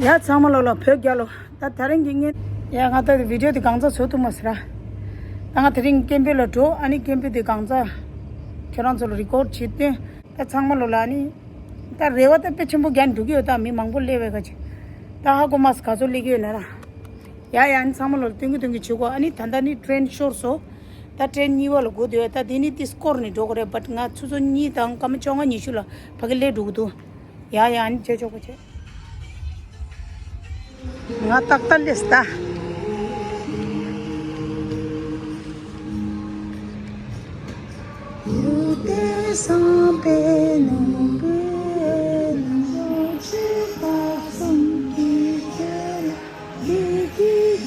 야 참말로 벽야로 다 다른 게 야 가다 비디오도 강자 소도 마스라 나가 드린 캠벨로 줘 아니 캠페도 강자 결혼절 리코드 치때 다 참말로 라니 다 레와다 빼침보 간 두기요다 미 망볼 레베 가지 다 하고 마스 가져 리기요나라 야야 안 참말로 땡기 치고 아니 단단히 트렌 쇼르소 다 트렌 니월 고디요 다 디니 디스코르니 도그레 바트가 추존니 당 까면 정아 니슈라 파길레 두고도 야야 안 제조고제 nga taktal lista Luter sans peine je parfum qui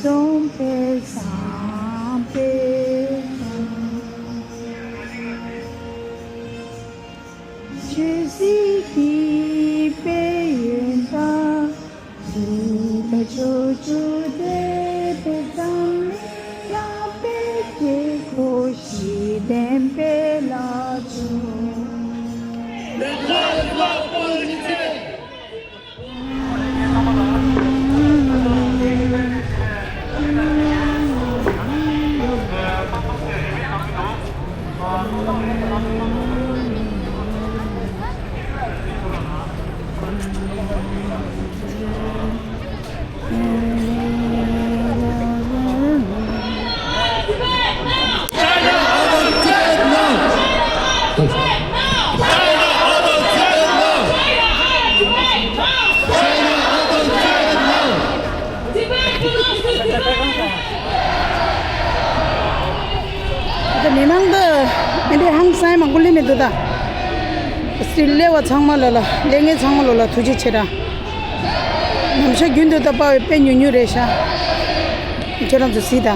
tombe sans peine je suis qui paye pas Jojo de pedam la peke koshi dempe la jo. Les droits de l'homme pour l'unité. MEMANG 근데 항상 망골리네 도다 스틸레와 장말라라 랭에 장말로라 두지체라 남샤 균도다 바에 빼뉴뉴레샤 이처럼 주시다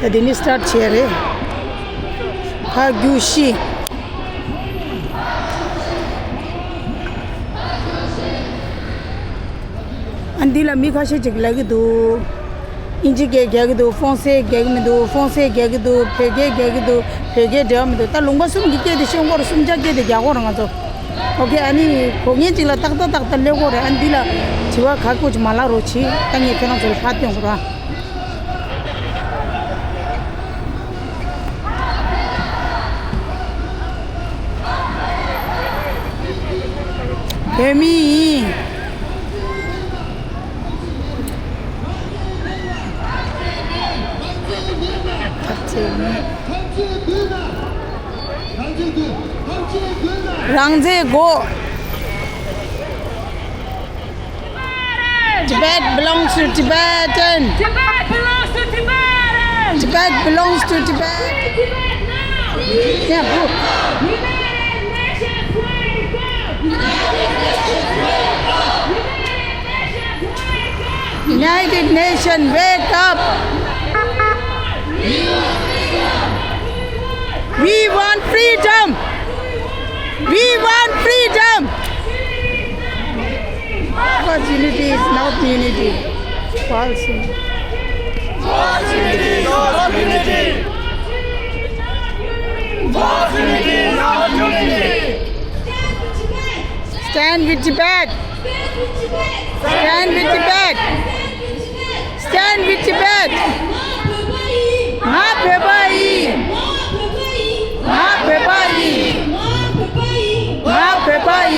데니 스타트 체레 하규시 안딜라 미카시 직라기도 인지 개개도 폰세 개기도 폰세 개기도 페게 개기도 페게 되면도 다 롱바숨 기게도 시험거로 숨자게도 야고랑 가서 오케이 아니 공연질라 딱딱딱 달려고래 안딜라 지와 갖고 좀 말라로치 땅에 그냥 좀 파티용 그러 개미 랑제고 Tibet belongs to Tibetan. Tibet belongs to Tibetan. Tibet belongs to Tibet. Yeah, bro. United Nations, wake up! We want freedom! We want freedom! Because unity is not unity. False unity. False unity, not unity. False unity, not unity. Stand with Tibet! Stand with Tibet! Stand with Tibet! Mapebai! Mapebai! Mapebai!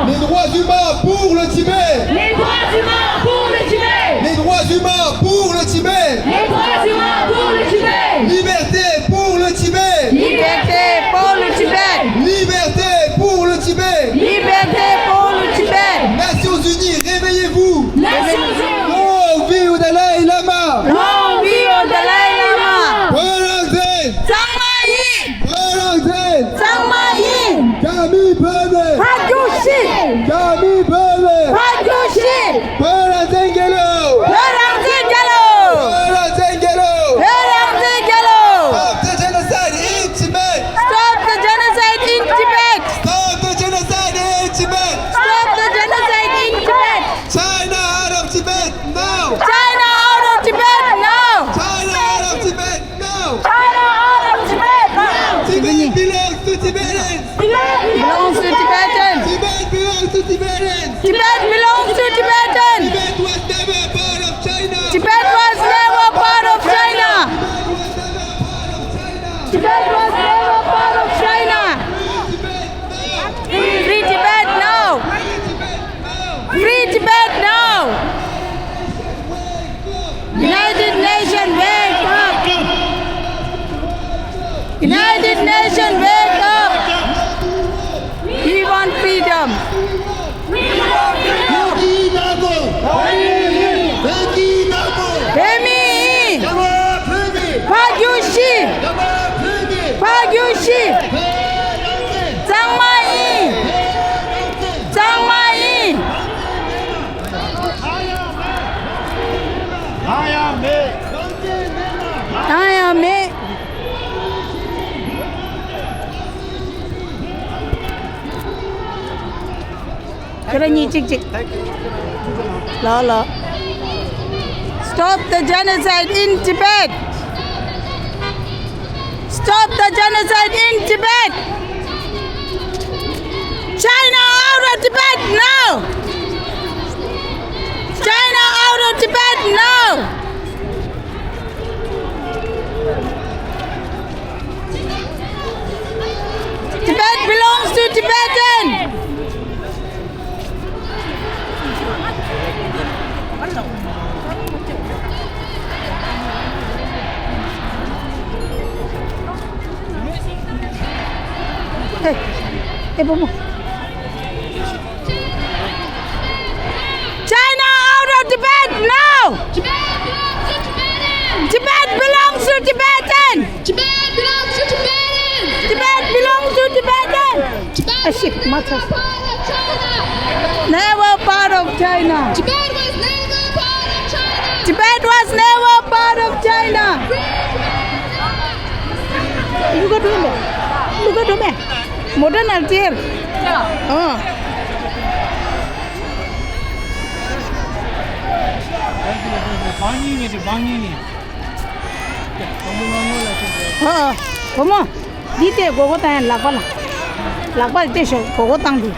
Les droits humains pour le Tibet! Les droits humains pour le Tibet! Les droits humains pour le Tibet! Les droits humains pour le Tibet! Liberté pour le Tibet! Liberté pour le Tibet! Liberté pour le Tibet! Liberté pour le Tibet! Nations Unies, réveillez-vous! Nations Unies! Oh, vive Dalai Lama! belongs to Tibetan. Tibet belongs to Tibetans. Tibet belongs to Tibetan. Tibet was never part of China. Tibet was never part of China. Free Tibet now. Free Tibet now. United Nations wake up. United Nations wake up. We want freedom. Femi. Pagyushi. Pagyushi. Zangmai. Zangmai. I am me. Lala. Stop the genocide in Tibet. Stop the genocide in Tibet. China out of Tibet now. China out of Tibet now. Tibet belongs to Tibetan. Hey, Bobo. China out of Tibet now. Tibet belongs to Tibetan. Tibet belongs to Tibetan. Tibet belongs to Tibetan. Tibet Ah, shit, matter. part of China. Never part of China. Tibet was never part of China. Tibet was never part of China. Look at me. Look at me. Modern Altair. Oh. Come on. Dite gogo tan lakbala. Lakbal te sho gogo tang di.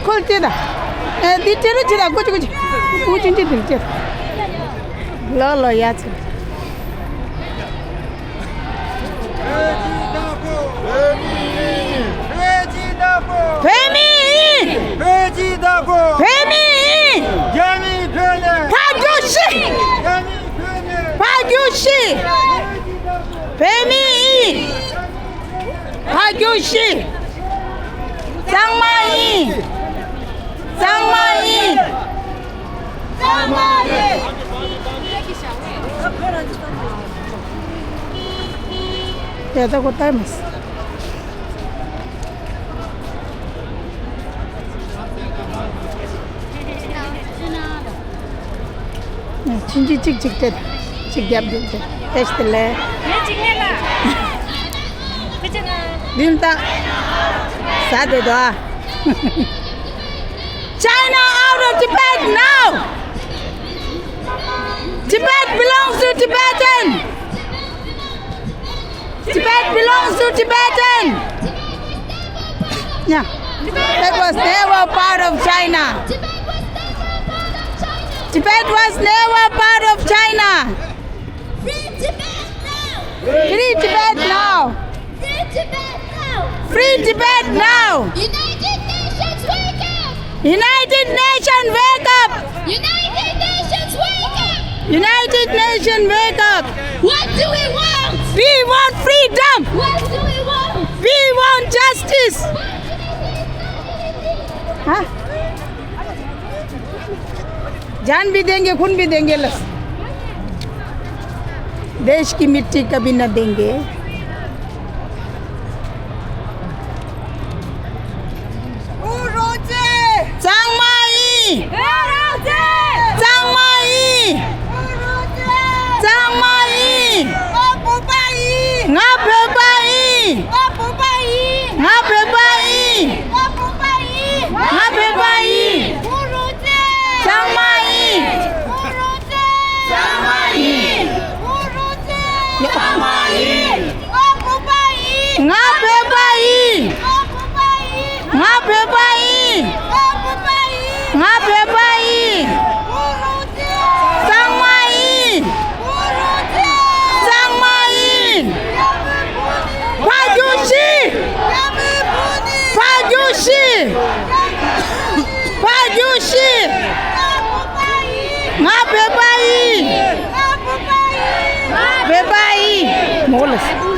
Kol teda. Di teru chira kuch kuch. Kuch inti dil cher. Lo ya che. Femi. Femi. Pagyushi. Pagyushi. Femi. Pagyushi. Zangmai. Zangmai. Zangmai. Ya está cortamos. 진지 찍찍 때 찍잡 때 테스트래 찍내라. 그잖아. 님다 사대도 China out of Tibet now. Tibet belongs to Tibetan. Tibet belongs to Tibetan. Yeah. That was never part of China. Tibet was never part of China. Free Tibet now. Free Tibet now. Free Tibet now. Free Tibet now. United Nations wake up. United Nations wake up. United Nations wake up. United Nations wake up. What do we want? We want freedom. What do we want? We want justice. हाँ? जान भी देंगे खून भी देंगे लस देश की मिट्टी कभी न देंगे 오 로제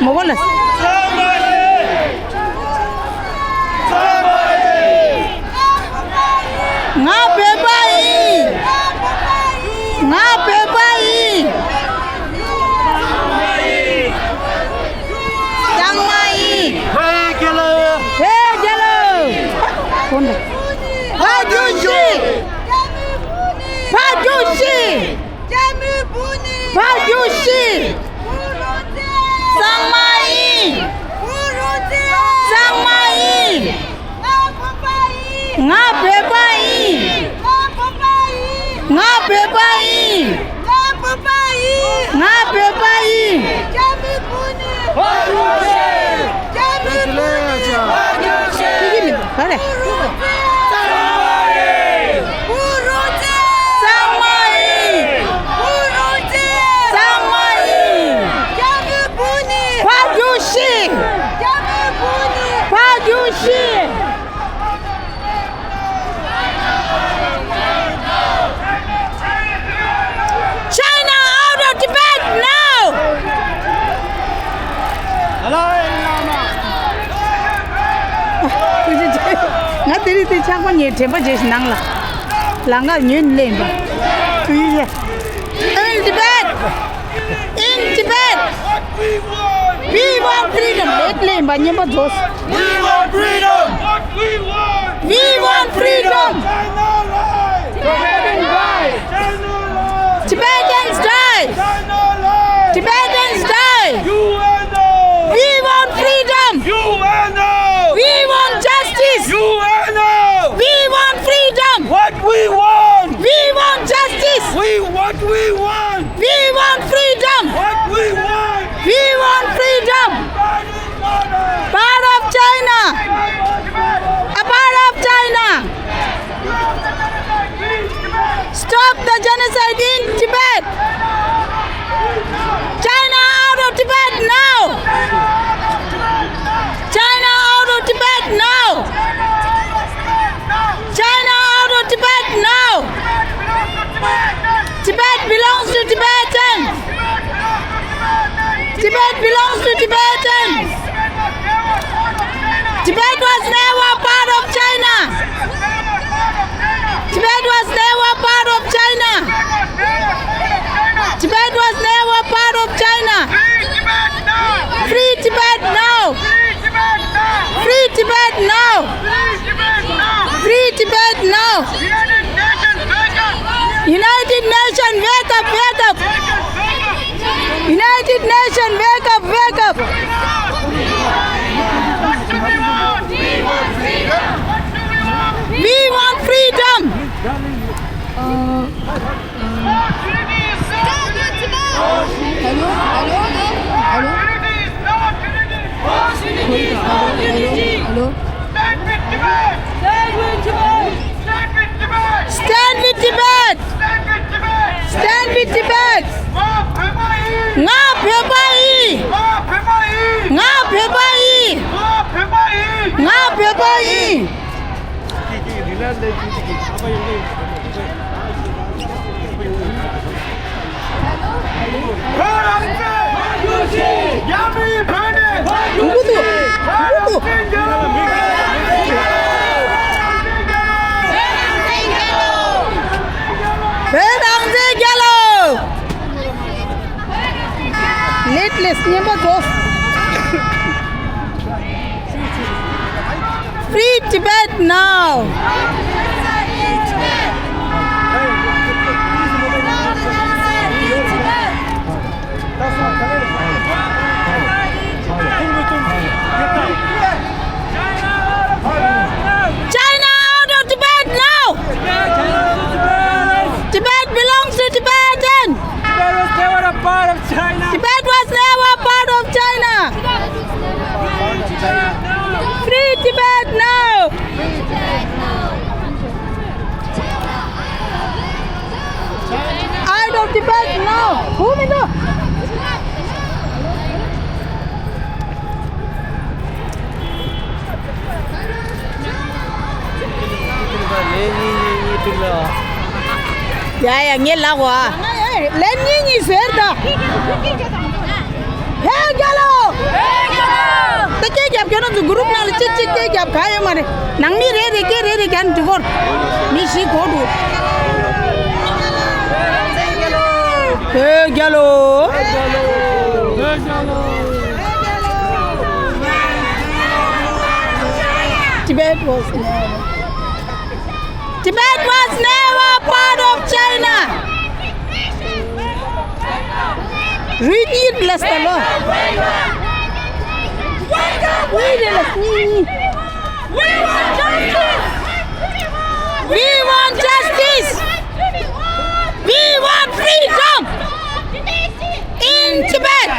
먹을래. nga bebai yang mai hey gelo konda pajushi sang mai nga bebai kare pajushi China out of Tibet now. Nga tiri ti changwa nye tempa jesh nangla. Langa nyun lemba. In Tibet. We want freedom. Let lemba nyemba dos. We want freedom. We want freedom. Tibetans die. Tibetans die. We want freedom. We want justice. We want freedom. What we want. We want justice. What we want. We want freedom. What we want. We want freedom. Part of China. A part of China. Stop the genocide in Tibet. China out of Tibet now. China out of Tibet now. China out of Tibet now. Tibet belongs to Tibetans. Tibet belongs to Tibetans. Tibet was never part of China. Tibet was never part of China. Tibet was never part of China. Free Tibet now. Free Tibet now. Free Tibet now. United Nations, wake up, wake up. United Nations, wake up, wake up. We want freedom. Stand with Tibet. Stand with Tibet. Nga pepai. Nga pepai. Nga pepai. 누구도. 배당제 갤로. Letless niemba dos. Free Tibet now. China out of Tibet now. Tibet belongs to Tibetan. Tibet was never a part of China. Tibet was never part of China. Free Tibet now. Out of Tibet now. Who me know? 야야 녜라고 렌닝이 쇠다 해결로 ta ke jap ke no group na le chi ke jap khaya mare nang ni re kan divor ni si ko du galo Tibet was never part of China. Really bless the Lord. We want justice. We want freedom in Tibet.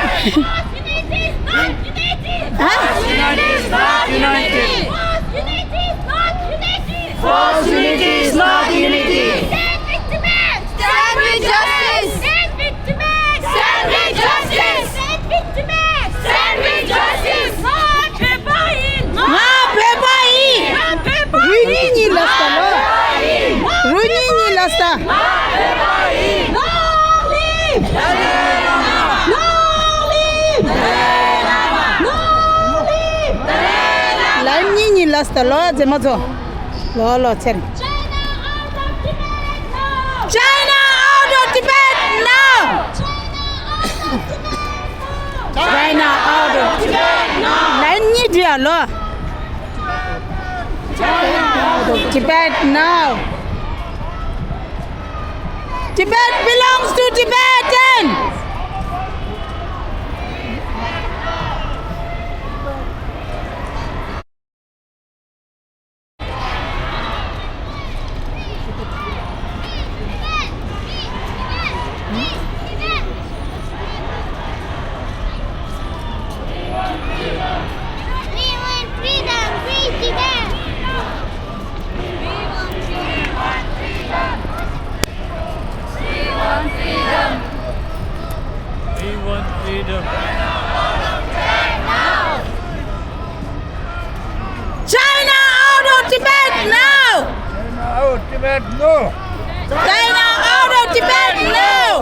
False unity is not unity. Stand with Tibet! Stand with justice! Stand with Tibet! Stand with justice! Stand with Tibet! Stand with justice! Runini lasta lo. Runini lasta. Lanini lasta lo jemazo. Lo chen. China out of Tibet now. China out of Tibet now. Lanini dia lo. Out of Tibet now. Tibet belongs to Tibetan. We want freedom! Free Tibet! We want freedom. China out of Tibet now. Oh, Tibet, no. China out of Tibet now.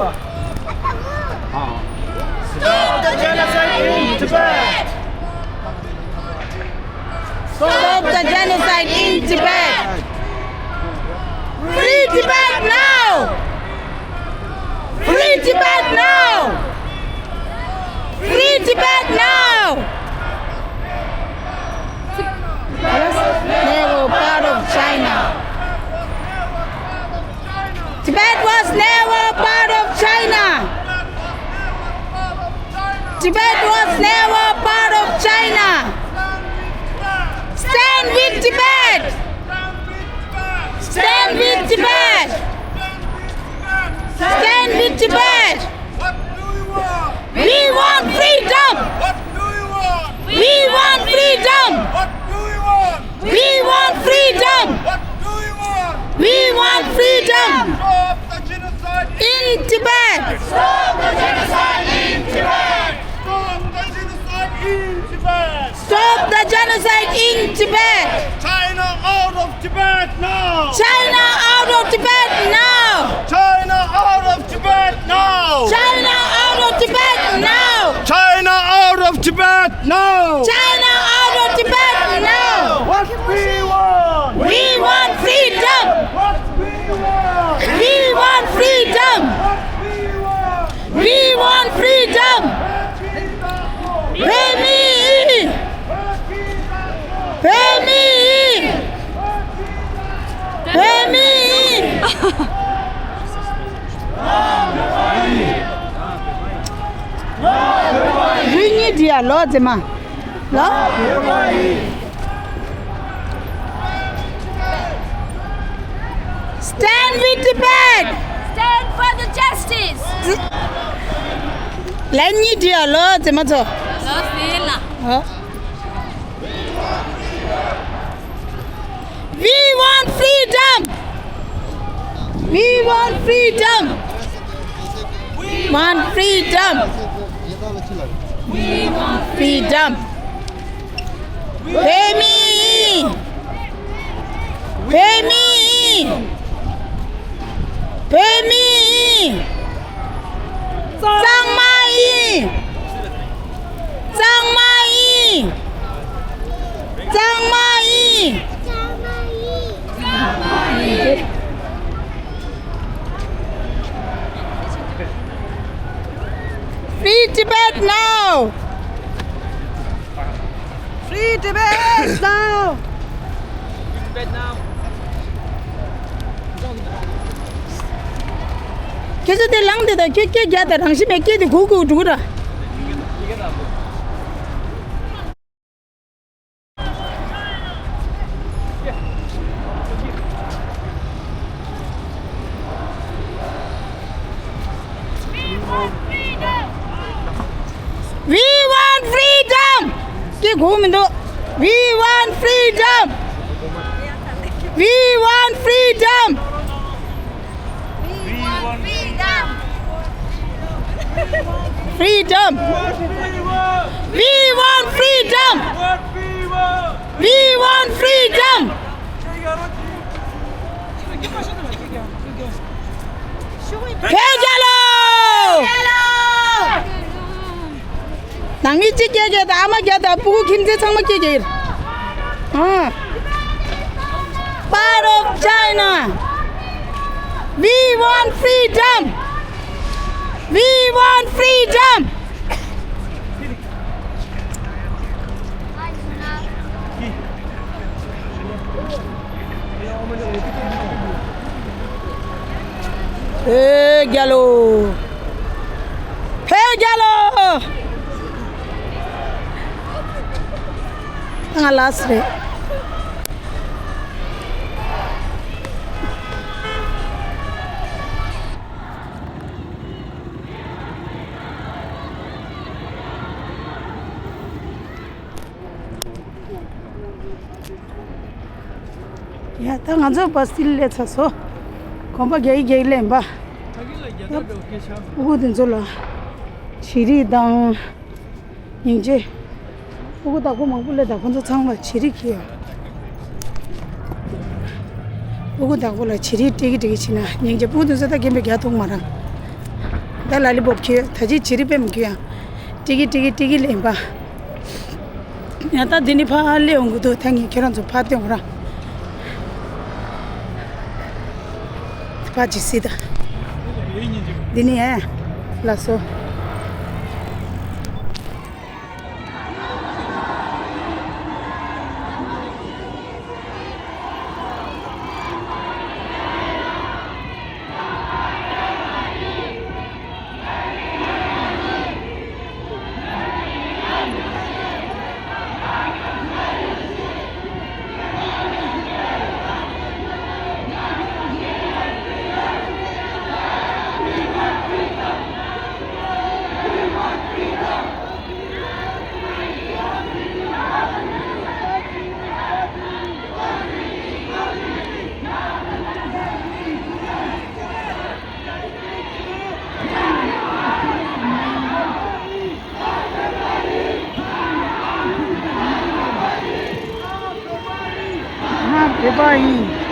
Stop the genocide in Tibet. Stop the genocide in Tibet. Free Tibet now. Free Tibet now. Free Tibet now. Never part of China. Tibet was never part of China. Tibet was never part of China. Stand with Tibet. Stand with Tibet. Stand with Tibet. What do you want? We want freedom. What do you want? We want freedom. What do you want? We want freedom. What do you want? We want freedom Stop the genocide in Tibet. Stop the genocide in Tibet! Stop the genocide in Tibet! Stop the genocide in Tibet. China out of Tibet now! China out of Tibet now. China out of Tibet now! China out of Tibet now. China out of Tibet now! China out of Tibet now. What we want! We want freedom. What we want! We want freedom. What we want! We want freedom. Pay me. Pay me. Pay me. Ringi dia lo jema. Lo? Stand with Tibet. Stand for the justice. Lanyi dia lo jema zo. We want freedom. We want freedom. Want freedom. We want freedom. Pay me. Pay me. Pay me. Sang mai. Sang Tibet now. Kesa de lang de da ke gya da rang si me ke de gu gu du da. We want freedom. Ke gu min do. We want freedom. We want freedom. Freedom. We want freedom. We want freedom. Pejalo. Nangi chi ke da ama ke da pu kim je chang ma ke ge. Part of China. We want freedom. We want freedom. Hey, gallo. Hey, gallo. Tengah last re. Ya, tengah jo pastil le chaso. Kompa gei gei lemba. Ugu din zola. Chiri dang ningje. Ugu da ko mangpule da konzo changwa chiri kiya. Ugu da ko la chiri tigi tigi china. Ningje ugu din zota gembe gya tong marang. Da lollipop kiya. Thaji chiri pem kiya. Tigi tigi tigi lemba. Ya ta dini pha le ungu do thangi keran zo pha tyong ra. Pachi sida. Dini hai laso. Goodbye.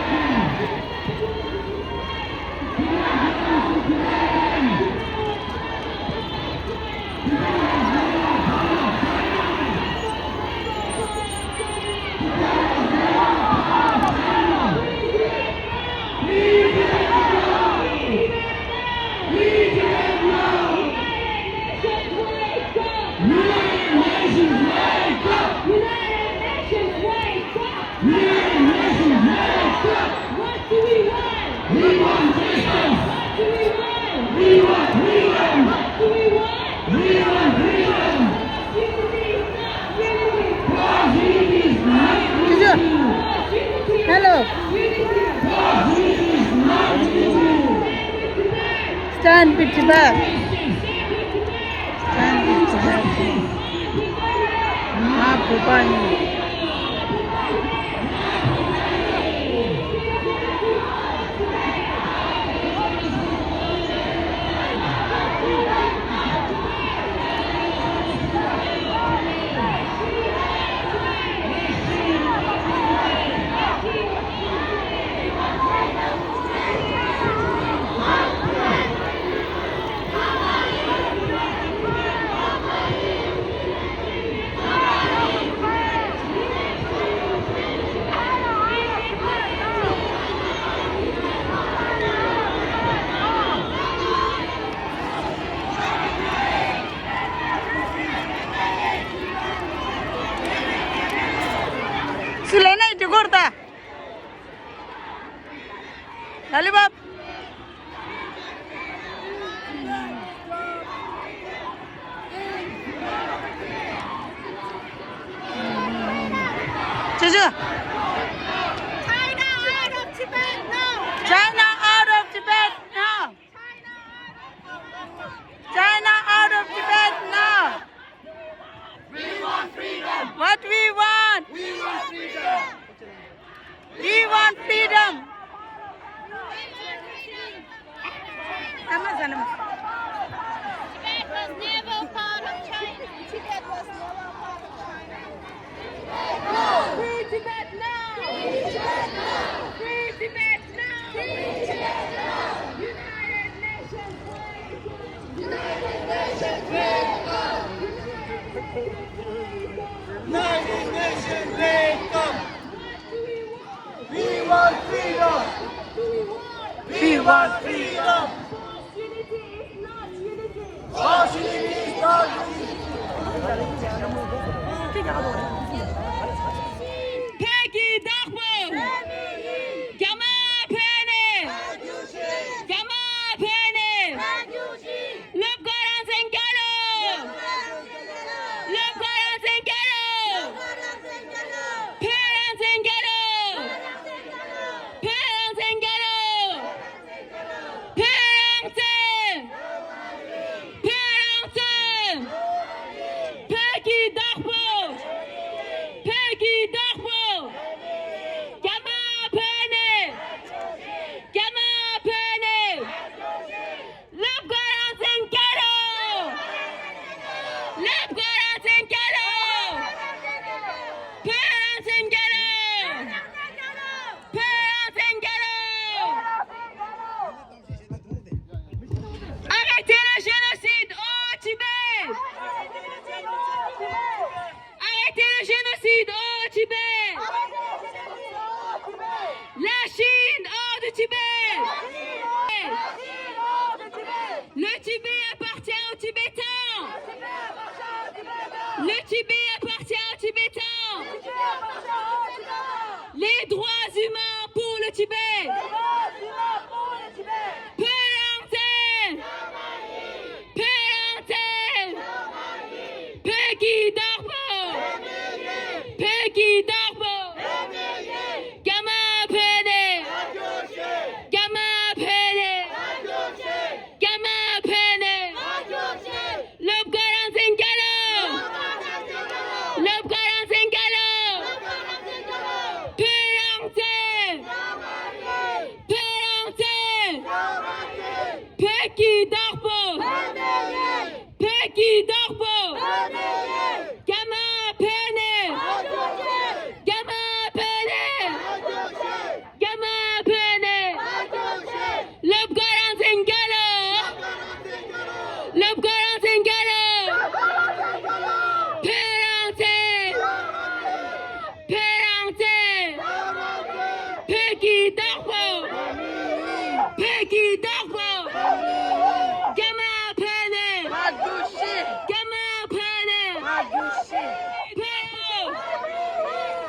Hello. Stand with Tibet. Stand with Tibet. Goodbye. Lollipop. Juju. China out of Tibet now. China out of Tibet now. China out of Tibet now. We want freedom. What we want? We want freedom. We want freedom. Tibet was never part of China. Tibet was never part of China. Free Tibet now! Free Tibet now! Free Tibet now! Free Tibet now! United Nations United Nations United Nations welcome. We want freedom. We want freedom. Unity is not unity. False unity is not unity. Peggy Dagbo. Gama Penny. Gama Penny. Le Coran Zengalo. Le Coran Zengalo. Parents Zengalo. Parents Zengalo. Parents. Parents. Peggy Dagbo. Peggy Dagbo. Gama Penny. Gama Penny. Le Coran Zengalo. Le Coran Zengalo. Parents Zengalo. Parents Zengalo. Arrêtez le génocide au Tibet. Arrêtez le génocide au Tibet. La Chine hors du Tibet. Le Tibet appartient aux Tibétains. Le Tibet appartient aux Tibétains. Les droits humains pour le Tibet. Pélangten. Pélangten. Peggy Dagbo. Peggy Dagbo. Gama Penny. Gama Penny. Gama Penny. Le Coran Zengalo. Le Coran Zengalo. Pélangten. Pélangten. Peggy Dagbo. Peggy Dagbo. Gama Penny. Gama Penny. Gama Penny. Le Coran Zengalo. Le Coran Zengalo. Pélangten. Pélangten. Peggy Dagbo. Peggy Dagbo. Gama Penny. Gama Penny.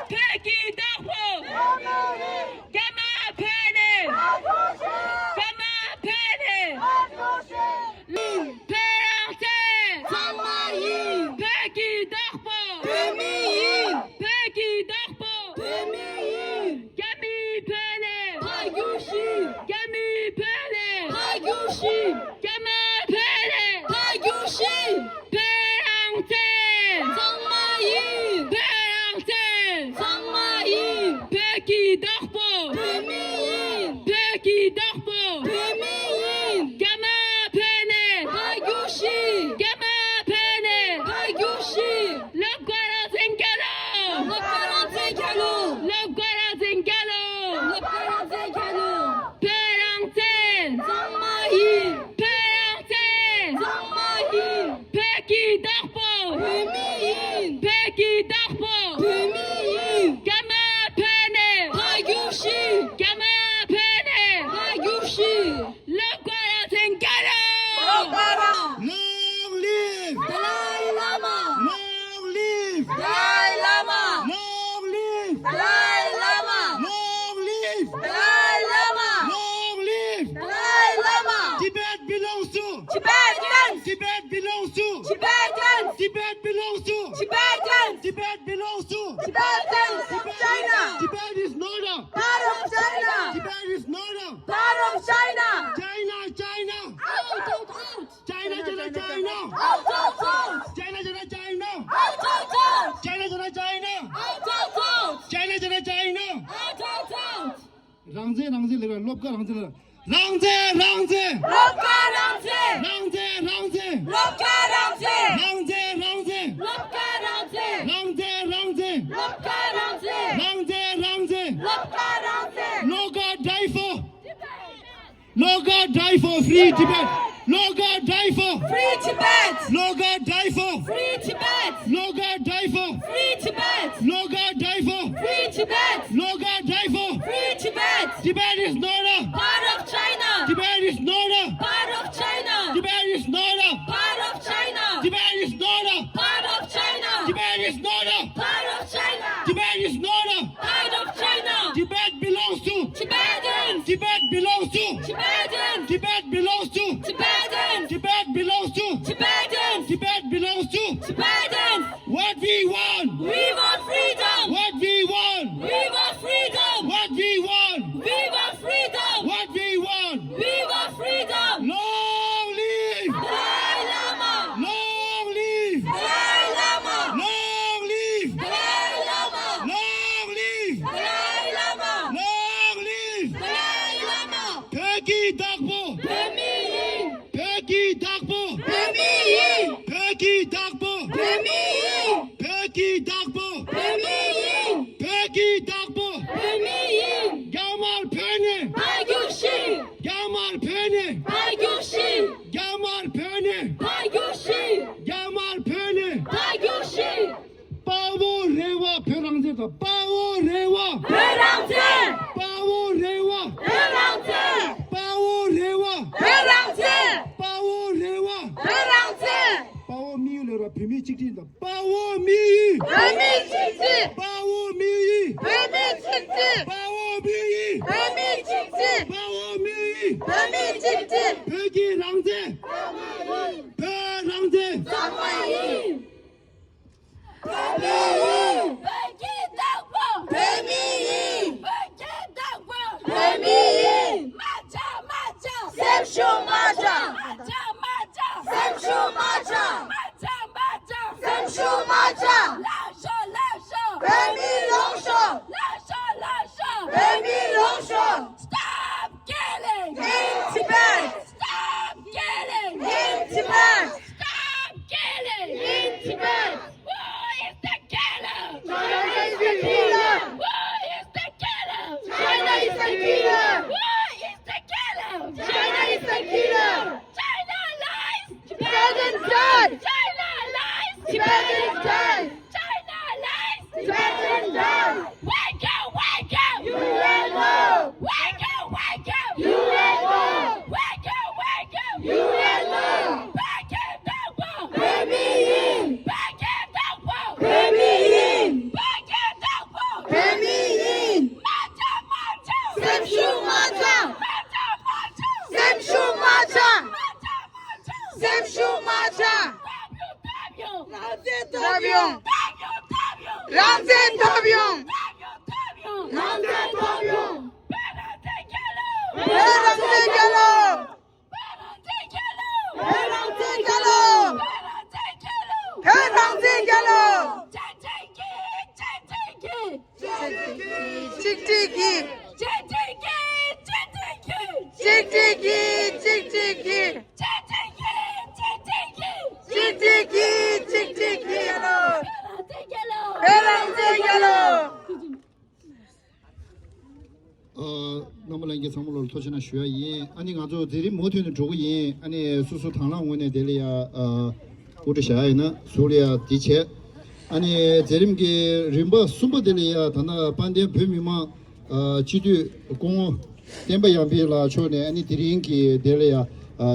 Peggy Dagbo. Gama Penny. Gama Penny. Pélangten. Peggy Dagbo. Peggy Dagbo. Gami Penny. Gami Penny. Gama Penny. Pélangten. Pélangten. Peggy Dagbo. Peggy Dagbo. Gama Penny. Gama Penny. Le Coran Zengalo. Le Coran Zengalo. Pélangten. Pélangten. Peggy Dagbo. Peggy Dagbo. Gama Penny. Gama Penny. Tibet belongs to. Tibetans. Tibet belongs to. Tibetans. China. Tibet is not a. Part of China. Tibet is not a. Part of China. China. Out, out, out. China. Out, out, out. China. Out, out, out. China. Out, out, out. China. Out, out, out. 랑제 내가 롭가 랑제. Lopka Ramse. Lopka Ramse. Lopka Ramse. Lopka Ramse. No God die for free Tibet. No God die for Free Tibet. No God die for Free Tibet. No God die for Free Tibet. No God die for Free Tibet. No God die for Free Tibet. Tibet is not a Part of China. Tibet is not a Part of China. Tibet is not a Part of China. Tibet is not a Part of China. Tibet is not a Part of China. Tibet is not a Part of China. Tibet belongs to Tibetans. Tibet belongs to Tibetans. Tibet belongs to Tibetans. Tibet belongs to Tibetans. Tibet belongs to Tibetans. what we want We want freedom. what we want We want freedom. what we want We want freedom. what we want We want freedom. long live Dalai Lama. long live Dalai Lama. long live Dalai Lama. long live Dalai Lama. long live Dalai Lama. Peki Dakpo Bemiyin. Peki Dakpo Bemiyin. Peki Dakpo Bemiyin. Peki Dakpo Bemiyin. Peki Dakpo Bemiyin. Gamal Pene Bagyushi. Gamal Pene Bagyushi. Gamal Pene Bagyushi. Gamal Pene Bagyushi. Pawo Rewa Perangzeta Pawo Rewa Perangte. Pawo Rewa Perangte. Pawo Rewa Perangte. Pawo Rewa Perangte. Pawo Mi Lera Pimi Chiktinda Pawo Mi Bemi çıktı. Pawo Mi Bemi çıktı. Pawo Mi Bemi çıktı. Pawo Mi Bemi çıktı. Peki Rangze Pe Rangze Zamayın. Bemiyin. Peki takma. Bemiyin. Peki takma. Bemiyin. Maça maça. Sevşu maça. Maça maça. Sevşu maça. Maça maça. Sevşu maça. Laşo laşo. Bemi longsho. Laşo laşo. Bemi longsho. Stop killing. In Tibet. Stop killing. In Tibet. Stop killing. In Tibet. Who is the killer? China is the killer. Who is the killer? China is the killer. Who is the killer? China is the killer. China lies. Tibetans die. China lies. Tibetans die. China lies. Tibetans die. Wake up, wake up. UNO. Wake up, wake up. UNO. Wake up, wake up. UNO. Back it up. Bemiyin. Back it up. Bemiyin. Back it up. Bemiyin. Maça maça. Sevşu maça. Maça maça. Sevşu maça. Maça maça. Sevşu maça. Ramze tabiyon. Ramze tabiyon. Ramze tabiyon. Ramze gelo. Ramze gelo. Ramze gelo. Tik tiki. Tik tiki. Tik tiki. Tik tiki. Tik tiki. Tik tiki. Ramze gelo. 넘어랭게 선물로 토시나 쉬어이 아니 가서 대리 모든 조고이 아니 수수 당랑원에 될이야 우리 샤이나 소리야 디체 아니 대림게 림바 숨버들이야 다나 반대 범위마 지도 공어 템바야비라 초네 아니 드링기 될이야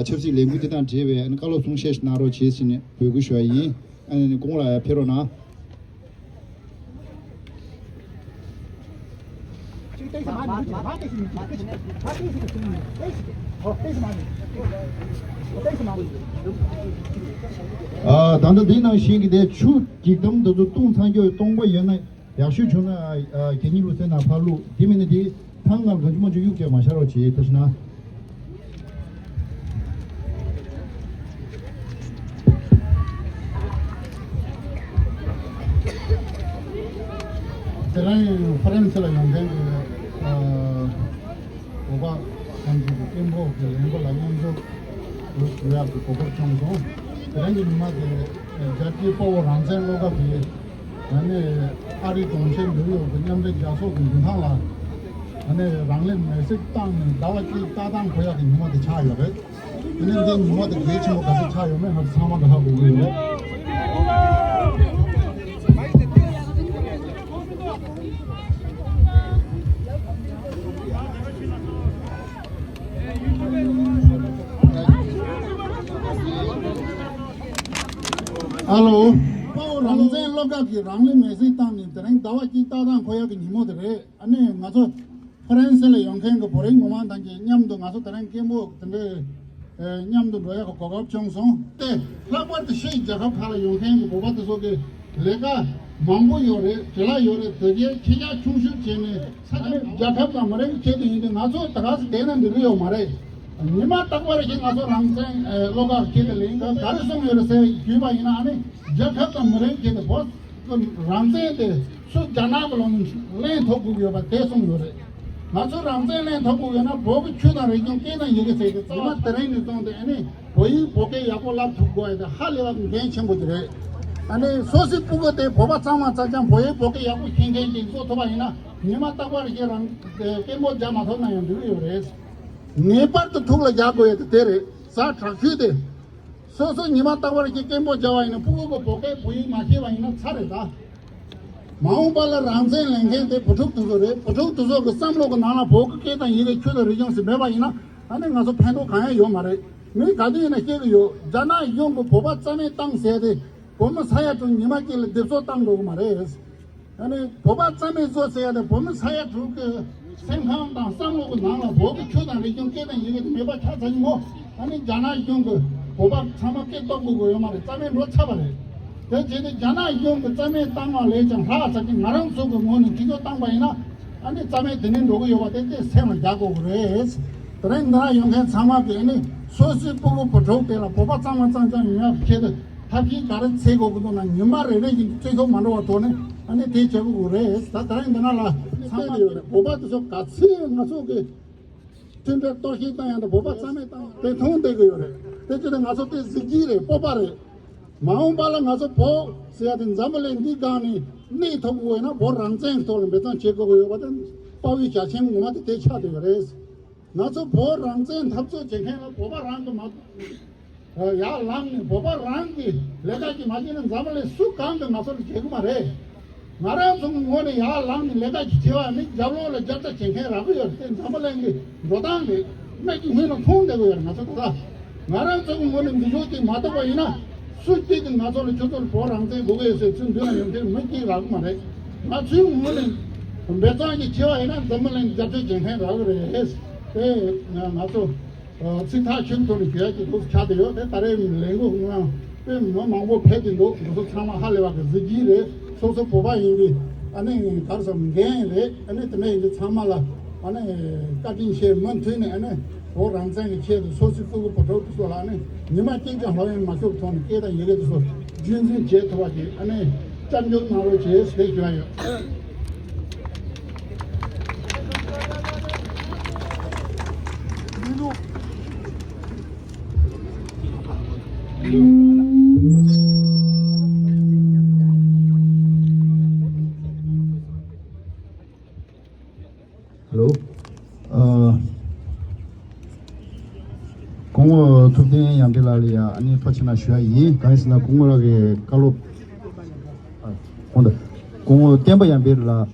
접시 랭귀지단 제베 아니 칼로 송셰스 나로 제시네 보고 쉬어이 아니 공라 필요나 当时那些个的出激动都是东山就东北人呢，也是从那给你路在那跑路，里面的他们根本就有给马下了去，但是呢。这人发展出来用这个我把看这个电波给连过来用就主要是各个传送，这人就嘛的在地包上山路个比，俺那阿里中心旅游跟咱们家属跟上了，俺那让人没事当到了去搭档不要跟你们的差远了，你们跟你们的年轻我可是差远没还是差嘛的好不有的。Hello， 包人在老家去，人哩没事当你，等人到外去搭档可以给你们的嘞，安尼我说，发展出来用看个不然我们当去伢都我说等人给我等个伢都来个高高轻松，对，那我的谁家伙看了用看个，我把他说个那个忙不有的，这啦有的，直接其他穷学钱呢，家伙干嘛嘞？决定的，我说大家是电脑的有嘛嘞？你妈当过来去，我说人生老家去的零个，大的生有的是举办一那呢，家伙干嘛嘞？去的不，人生的说家那个人连头不有吧，带送有的。我说人生连头不有那，不去那人家给那一个谁的，你妈当然你种的，呢，不给也不拉出过来的，哈里话年轻不的嘞。安尼说是不过得婆婆张嘛，咱讲不会不给也不天天听说头发人那，你妈当过来些人跟我家嘛头那样都有的。你把都出了家过也得得嘞，啥常去的，所以你们到我这跟我交往呢，不过不给不一嘛，交往呢差的大。忙把了让这两天得不出多少的，不出多少个三六个拿了不给他一个去的人是没办法呢，俺那我说判断看下有嘛的，没搞定那些个有，咱那用个婆婆咱们当些的，我们才要中你们给了得说当着嘛的，俺那婆婆咱们做些的，我们才要出个。健康当三六个拿了，我给区长的用给他一个没把差成我，俺们家那用个，我把他们给到过有嘛的，咱们落差不嘞？这觉得家那用个咱们当嘛来讲，他这个俺们说个我呢，这个当完了，俺们咱们等人如果有话，得才能加过个嘞。当然那用看长嘛给呢，说是不过不抽给了，我把长嘛长人家撇的，他比家人车过不多呢，你妈人呢最多蛮多多呢，俺们得这个个嘞，他当然那了。我把这说搞钱，我说个，现在到现在样的，我把咱们当对通这个有的，这就是我说对自己的，不把的，忙把了我说跑，是要等咱们来你讲呢，你头过那跑让真多了，别当结果有，我等包一价钱我们得差的有的，我说跑让真他做健康了，我把让个嘛，也让呢，我把让的，那个就嘛就能咱们来苏港的我说的结果嘛嘞。나랑 좀 뭐네 야랑 내가 지와 미 잡로를 잡다 쟁해라고요. 잡을래니 로당이 매기 회는 통되고요. 나서다 나랑 좀 뭐네 무조건 맞다고 이나 수직은 나서를 저들 보랑대 목에서 좀 되는 형태를 매기라고 말해. 나 지금 뭐네 매장이 지와 이나 잡을래니 잡다 쟁해라고 그래. 에 나서 지타 충돌이 돼야지 또 차대요. 내 딸에 내고 그냥 뭐 망고 패진도 무슨 참아 하려고 그지래. 소소 뽑아인데 안에 가서 갱에 안에 때문에 이제 참말라 안에 까진시 먼트네 안에 오랑장이 체도 소소 보고 보도도 안에 니마 진짜 하면 마셔 돈 깨다 얘기도 준진 제도와지 안에 짠좀 나로 제 스테이지와요 Hello， 公我昨天养的那里啊，你发起了学医，刚是那公我那个高楼，公的，公我点不养别的了，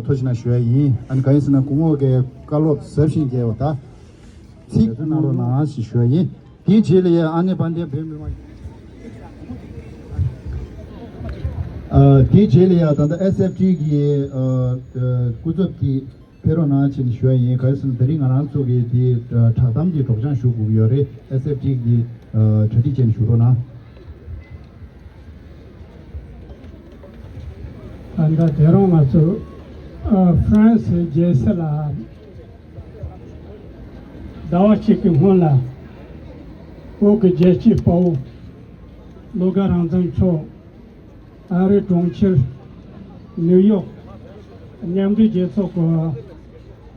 发起了学医，俺刚是那公我个高楼视频给我打，这个那罗那是学医，地区里俺那半天别没嘛。地区里啊，咱的 SFG 的工作的。 페로나 진 슈아이 가이슨 드링 안한 쪽에 디 차담지 독장 슈구요레 SFT 기 트디젠 슈로나 안다 대롱마서 프랑스 제스라 다와치키 혼라 오그 제치 파우 로가랑정초 아르 동칠 뉴욕 냠디 제소고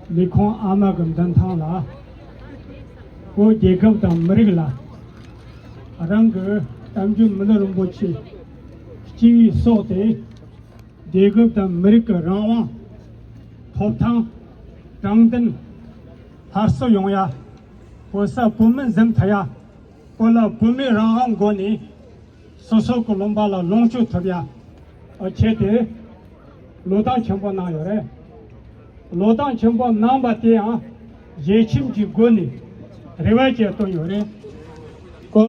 리콘 아마금 단탕라 고 제급다 머리글라 아랑그 담주 문어롱보치 지 소데 제급다 머리가 라와 톱탕 당든 하서 용야 보사 보면 zem타야 콜라 보면 라왕 고니 소소 콜롬발라 롱쇼 터비야 어체데 로당 첨보 나요래 로당 첨보 남바티야 예침지 고니 레바제 또 요래